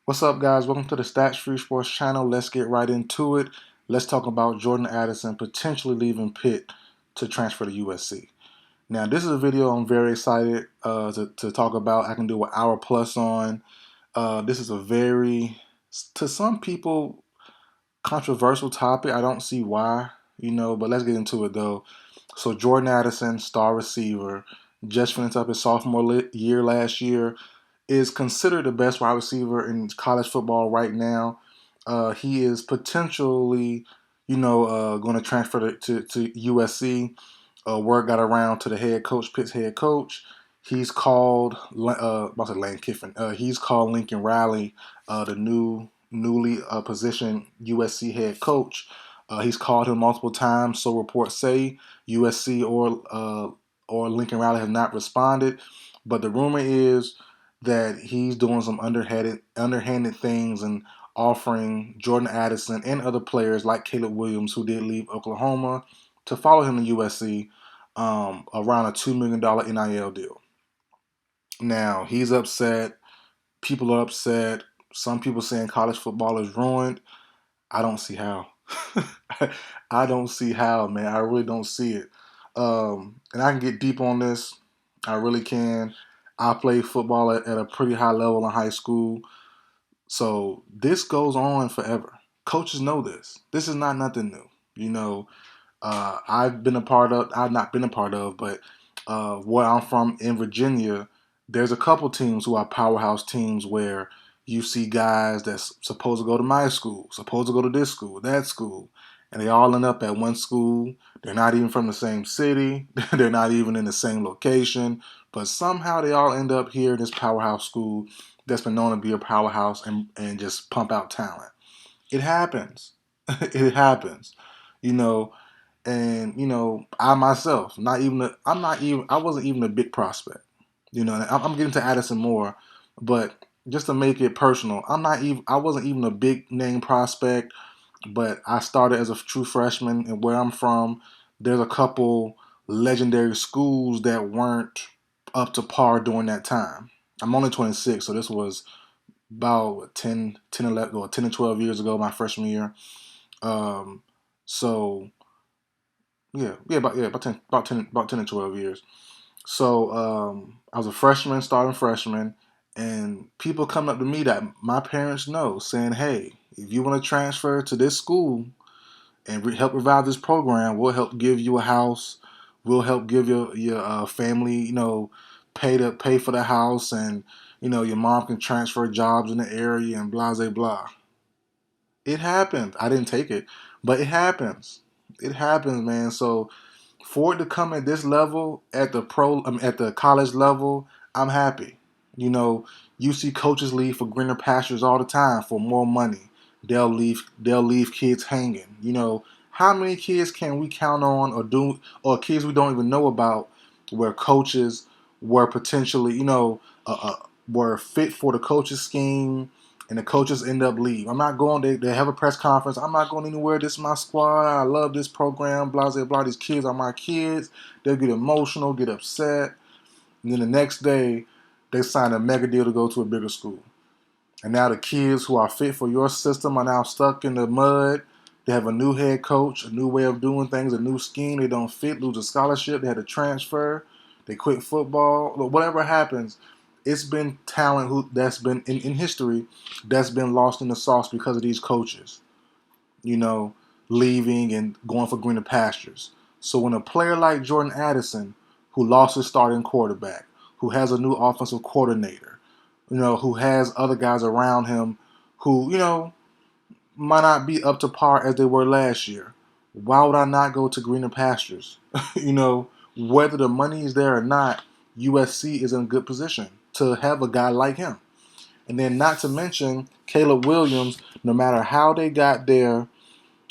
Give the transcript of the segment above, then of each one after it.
What's up, guys? Welcome to the Stats Free Sports channel. Let's get right into it. Let's talk about Jordan Addison potentially leaving Pitt to transfer to USC. Now, this is a video I'm very excited to talk about. I can do an hour plus on. This is a very, to some people, controversial topic. I don't see why, but let's get into it though. So, Jordan Addison, star receiver, just finished up his sophomore year last year, is considered the best wide receiver in college football right now. He is potentially, going to transfer to USC. Word got around to the head coach, Pitt's head coach. He's called, what's it, Lane Kiffin? He's called Lincoln Riley, the newly positioned USC head coach. He's called him multiple times, so reports say USC or Lincoln Riley have not responded. But the rumor is that he's doing some underhanded things and offering Jordan Addison and other players like Caleb Williams, who did leave Oklahoma, to follow him to USC around a $2 million NIL deal. Now, he's upset. People are upset. Some people saying college football is ruined. I don't see how. I don't see how, man. I really don't see it. And I can get deep on this. I really can. I played football at a pretty high level in high school. So this goes on forever. Coaches know this. This is not nothing new. I've not been a part of, but where I'm from in Virginia, there's a couple teams who are powerhouse teams where you see guys that's supposed to go to my school, supposed to go to this school, that school, and they all end up at one school. They're not even from the same city. They're not even in the same location, but somehow they all end up here in this powerhouse school that's been known to be a powerhouse and just pump out talent. It happens. It happens. You know, I myself, I wasn't even a big prospect. And I'm getting to Addison more, but just to make it personal, I wasn't even a big name prospect, but I started as a true freshman, and where I'm from, there's a couple legendary schools that weren't up to par during that time. I'm only 26, so this was about 11, or 10 to 12 years ago, my freshman year. Um, so about 10 to 12 years. So I was a freshman, starting freshman, and people come up to me that my parents know, saying, "Hey, if you want to transfer to this school and help revive this program, we'll help give you a house. We'll help give your family, pay for the house, and your mom can transfer jobs in the area and blah blah blah." It happened. I didn't take it, but it happens. It happens, man. So for it to come at this level, at the college level, I'm happy. You know, you see coaches leave for greener pastures all the time for more money. They'll leave kids hanging. How many kids can we count on, or kids we don't even know about, where coaches were potentially, were fit for the coach's scheme, and the coaches end up leave. I'm not going. They have a press conference. I'm not going anywhere. This is my squad. I love this program. Blah blah blah. These kids are my kids. They'll get emotional, get upset, and then the next day they sign a mega deal to go to a bigger school. And now the kids who are fit for your system are now stuck in the mud. They have a new head coach, a new way of doing things, a new scheme. They don't fit, lose a scholarship. They had to transfer. They quit football. Whatever happens, it's been talent that's been in history that's been lost in the sauce because of these coaches, you know, leaving and going for greener pastures. So when a player like Jordan Addison, who lost his starting quarterback, who has a new offensive coordinator, who has other guys around him who, might not be up to par as they were last year, why would I not go to greener pastures? Whether the money is there or not, USC is in a good position to have a guy like him. And then not to mention Caleb Williams, no matter how they got there,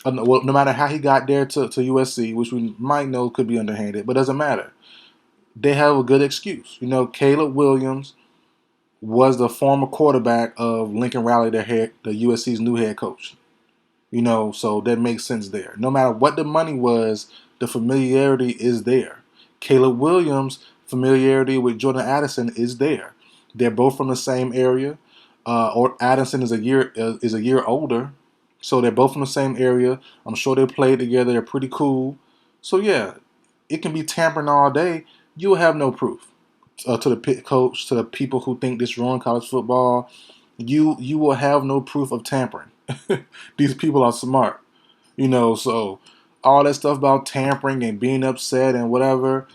no matter how he got there to USC, which we might know could be underhanded, but doesn't matter. They have a good excuse. Caleb Williams was the former quarterback of Lincoln Riley, the USC's new head coach. So that makes sense there. No matter what the money was, the familiarity is there. Caleb Williams' familiarity with Jordan Addison is there. They're both from the same area. Or Addison is a year older, so they're both from the same area. I'm sure they played together. They're pretty cool. So yeah, it can be tampering all day. You will have no proof. To the Pitt coach, to the people who think this ruined college football, you will have no proof of tampering. These people are smart, So all that stuff about tampering and being upset and whatever.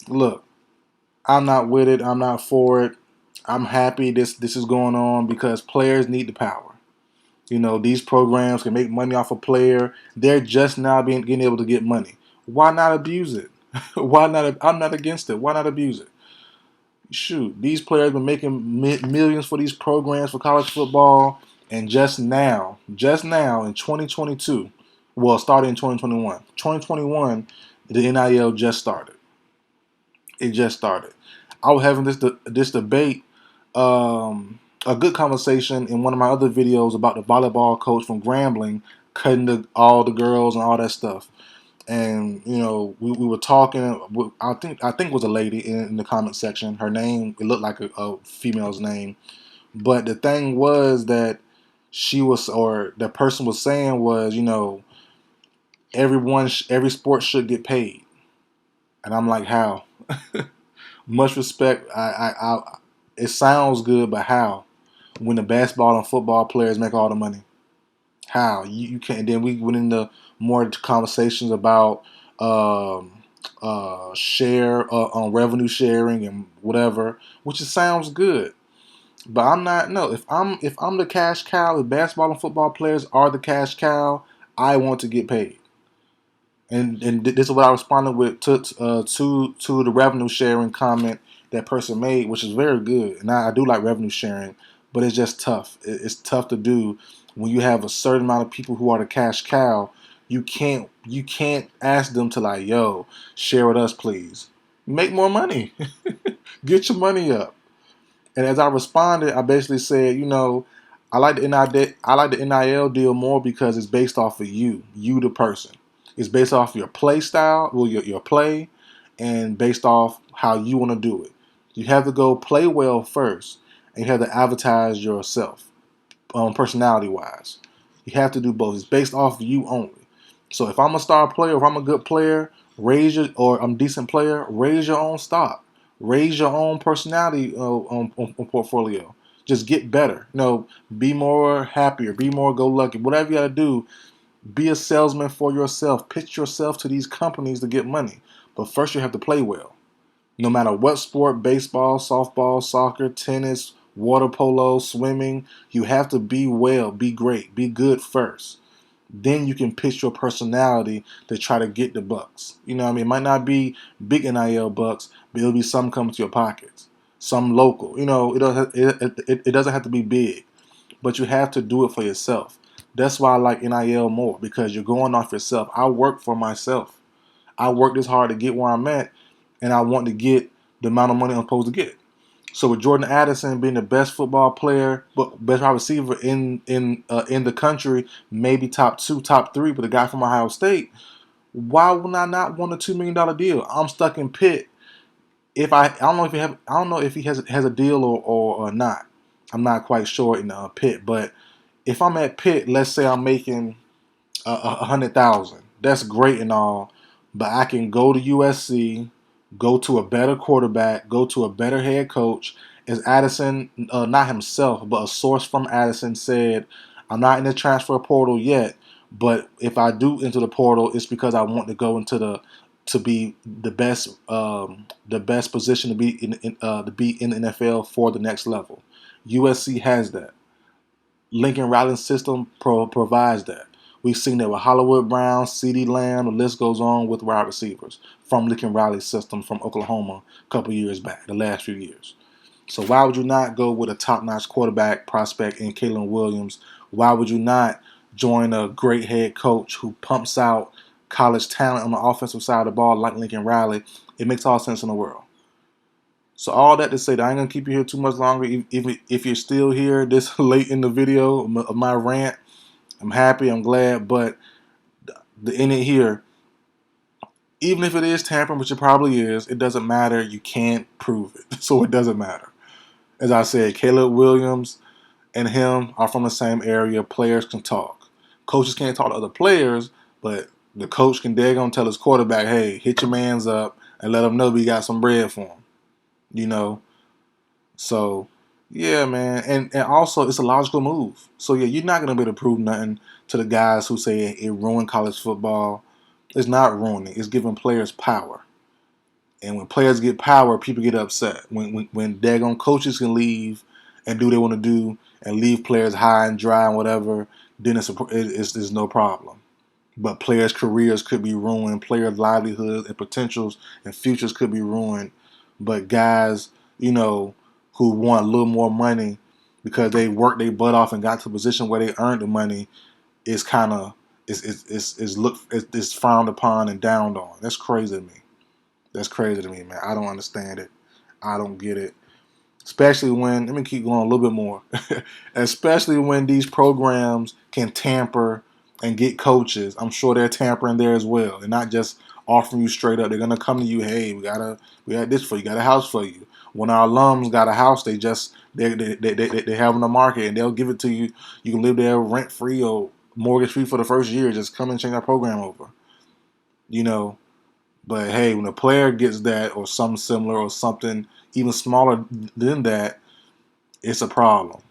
Look, I'm not with it. I'm not for it. I'm happy this is going on because players need the power. These programs can make money off a player. They're just now getting able to get money. Why not abuse it? Why not? I'm not against it. Why not abuse it? Shoot, these players have been making millions for these programs for college football, and just now in 2022, well, started in 2021. 2021, the NIL just started. It just started. I was having this debate, a good conversation in one of my other videos about the volleyball coach from Grambling cutting all the girls and all that stuff. And we were talking. I think it was a lady in the comment section. Her name, it looked like a female's name, but the thing was that the person was saying was, every sport should get paid, and I'm like, how? Much respect. It sounds good, but how? When the basketball and football players make all the money, how you can't? Then we went into more conversations about share on revenue sharing and whatever, which sounds good. But I'm not. No, if I'm the cash cow, the basketball and football players are the cash cow. I want to get paid. And this is what I responded with to the revenue sharing comment that person made, which is very good. And I do like revenue sharing, but it's just tough. It's tough to do when you have a certain amount of people who are the cash cow. You can't ask them to, like, yo, share with us, please. Make more money. Get your money up. And as I responded, I basically said, I like the NIL deal more because it's based off of you the person. It's based off your play style, well, your play, and based off how you want to do it. You have to go play well first, and you have to advertise yourself, personality wise. You have to do both. It's based off of you only. So if I'm a star player, if I'm a good player, or I'm a decent player, raise your own stock, raise your own personality on portfolio. Just get better. Be more happier, be more go lucky. Whatever you got to do, be a salesman for yourself. Pitch yourself to these companies to get money. But first, you have to play well. No matter what sport, baseball, softball, soccer, tennis, water polo, swimming, you have to be well, be great, be good first. Then you can pitch your personality to try to get the bucks. You know what I mean? It might not be big NIL bucks, but it'll be some coming to your pockets. Some local. It doesn't have to be big, but you have to do it for yourself. That's why I like NIL more, because you're going off yourself. I work for myself. I work this hard to get where I'm at, and I want to get the amount of money I'm supposed to get. So with Jordan Addison being the best football player, but best wide receiver in the country, maybe top 2, top 3, but a guy from Ohio State, why would I not want a $2 million deal? I'm stuck in Pitt. If I don't know if he has a deal or not. I'm not quite sure in Pitt, but if I'm at Pitt, let's say I'm making 100,000. That's great and all, but I can go to USC, go to a better quarterback, go to a better head coach. As Addison, not himself, but a source from Addison said, I'm not in the transfer portal yet, but if I do enter the portal, it's because I want to go to be the best position to be in the NFL for the next level. USC has that. Lincoln Riley's system provides that. We've seen that with Hollywood Brown, CeeDee Lamb, the list goes on with wide receivers from Lincoln Riley's system from Oklahoma a couple years back, the last few years. So why would you not go with a top-notch quarterback prospect in Kalen Williams? Why would you not join a great head coach who pumps out college talent on the offensive side of the ball like Lincoln Riley? It makes all sense in the world. So all that to say that I ain't going to keep you here too much longer. Even if you're still here this late in the video of my rant, I'm happy, I'm glad. But the end it here, even if it is tampering, which it probably is, it doesn't matter. You can't prove it. So it doesn't matter. As I said, Caleb Williams and him are from the same area. Players can talk. Coaches can't talk to other players, but the coach can daggone tell his quarterback, hey, hit your mans up and let him know we got some bread for him. You know? So, yeah, man. And also, it's a logical move. So, yeah, you're not going to be able to prove nothing to the guys who say it ruined college football. It's not ruining. It's giving players power. And when players get power, people get upset. When daggone coaches can leave and do what they want to do and leave players high and dry and whatever, then it's no problem. But players' careers could be ruined, players' livelihoods and potentials and futures could be ruined. But guys, who want a little more money because they worked their butt off and got to a position where they earned the money, is kind of it's frowned upon and downed on. That's crazy to me. That's crazy to me, man. I don't understand it. I don't get it. Especially when, let me keep going a little bit more. Especially when these programs can tamper and get coaches. I'm sure they're tampering there as well. They're not just offering you straight up. They're gonna come to you, hey, we got this for you, got a house for you. When our alums got a house, they have in the market and they'll give it to you. You can live there rent free or mortgage free for the first year. Just come and change our program over. You know, but hey, when a player gets that or something similar or something even smaller than that, it's a problem.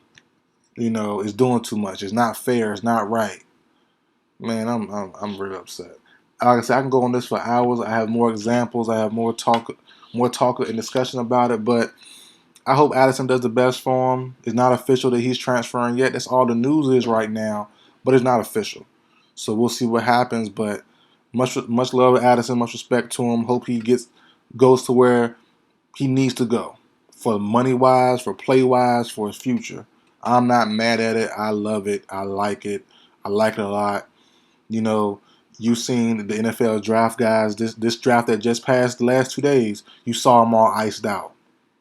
It's doing too much. It's not fair. It's not right. Man, I'm really upset. Like I said, I can go on this for hours. I have more examples. I have more talk and discussion about it. But I hope Addison does the best for him. It's not official that he's transferring yet. That's all the news is right now, but it's not official. So we'll see what happens. But much love to Addison, much respect to him. Hope he goes to where he needs to go for money wise, for play wise, for his future. I'm not mad at it. I love it. I like it. I like it a lot. You've seen the NFL draft guys. This draft that just passed the last 2 days. You saw them all iced out.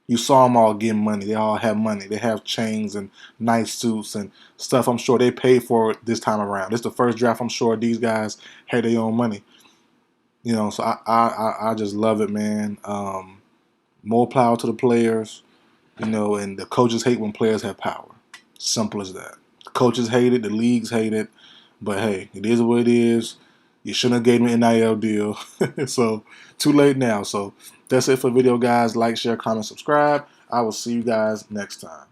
You saw them all getting money. They all have money. They have chains and nice suits and stuff. I'm sure they paid for it this time around. This is the first draft. I'm sure these guys had their own money. So I just love it, man. More power to the players. And the coaches hate when players have power. Simple as that. The coaches hate it. The leagues hate it. But hey, it is what it is. You shouldn't have gave me an NIL deal. So, too late now. So, that's it for the video, guys. Like, share, comment, subscribe. I will see you guys next time.